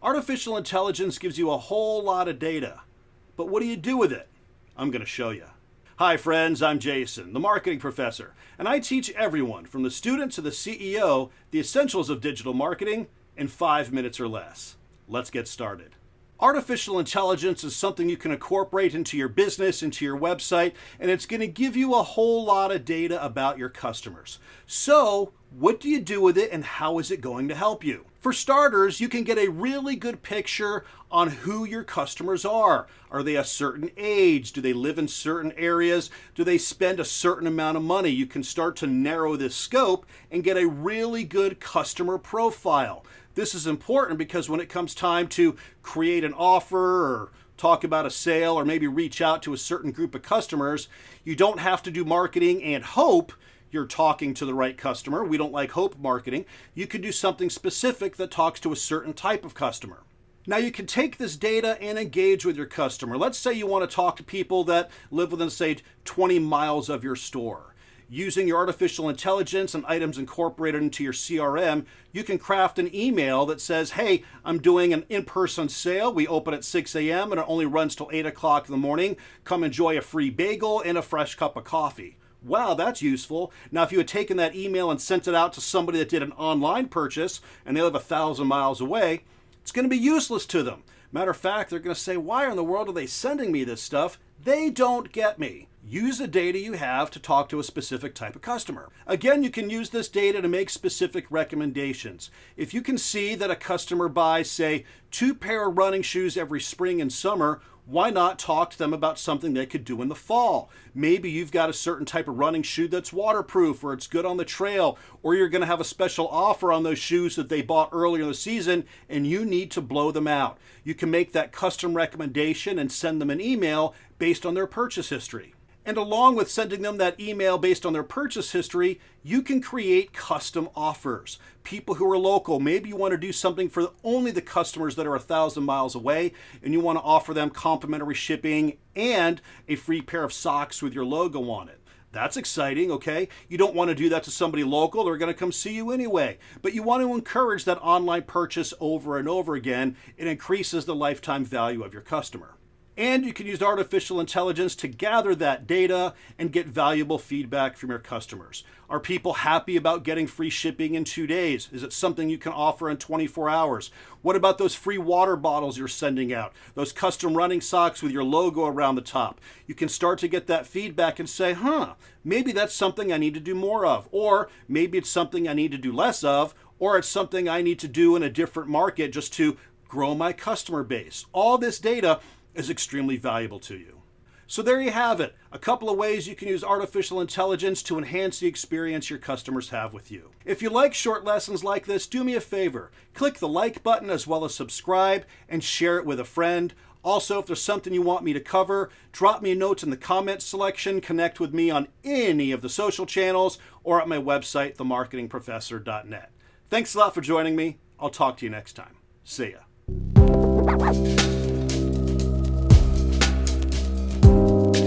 Artificial intelligence gives you a whole lot of data, but what do you do with it? I'm going to show you. Hi friends, I'm Jason, the marketing professor, and I teach everyone from the student to the CEO the essentials of digital marketing in 5 minutes or less. Let's get started. Artificial intelligence is something you can incorporate into your business, into your website, and it's going to give you a whole lot of data about your customers. So, what do you do with it and how is it going to help you? For starters, you can get a really good picture on who your customers are. Are they a certain age? Do they live in certain areas? Do they spend a certain amount of money? You can start to narrow this scope and get a really good customer profile. This is important because when it comes time to create an offer or talk about a sale or maybe reach out to a certain group of customers, you don't have to do marketing and hope you're talking to the right customer. We don't like hope marketing. You can do something specific that talks to a certain type of customer. Now you can take this data and engage with your customer. Let's say you want to talk to people that live within, say, 20 miles of your store. Using your artificial intelligence and items incorporated into your CRM, you can craft an email that says, hey, I'm doing an in-person sale. We open at 6 a.m. and it only runs till 8 o'clock in the morning. Come enjoy a free bagel and a fresh cup of coffee. Wow, that's useful. Now, if you had taken that email and sent it out to somebody that did an online purchase and they live 1,000 miles away, it's going to be useless to them. Matter of fact, they're going to say, why in the world are they sending me this stuff? They don't get me. Use the data you have to talk to a specific type of customer. Again, you can use this data to make specific recommendations. If you can see that a customer buys, say, 2 pair of running shoes every spring and summer, why not talk to them about something they could do in the fall? Maybe you've got a certain type of running shoe that's waterproof or it's good on the trail, or you're going to have a special offer on those shoes that they bought earlier in the season and you need to blow them out. You can make that custom recommendation and send them an email based on their purchase history. And along with sending them that email based on their purchase history, you can create custom offers. People who are local, maybe you want to do something for only the customers that are 1,000 miles away, and you want to offer them complimentary shipping and a free pair of socks with your logo on it. That's exciting, okay? You don't want to do that to somebody local. They're going to come see you anyway. But you want to encourage that online purchase over and over again. It increases the lifetime value of your customer. And you can use artificial intelligence to gather that data and get valuable feedback from your customers. Are people happy about getting free shipping in 2 days? Is it something you can offer in 24 hours? What about those free water bottles you're sending out? Those custom running socks with your logo around the top? You can start to get that feedback and say, maybe that's something I need to do more of. Or maybe it's something I need to do less of. Or it's something I need to do in a different market just to grow my customer base. All this data is extremely valuable to you. So there you have it, a couple of ways you can use artificial intelligence to enhance the experience your customers have with you. If you like short lessons like this, do me a favor. Click the like button as well as subscribe and share it with a friend. Also, if there's something you want me to cover, drop me a note in the comments section, connect with me on any of the social channels or at my website, themarketingprofessor.net. Thanks a lot for joining me. I'll talk to you next time. See ya.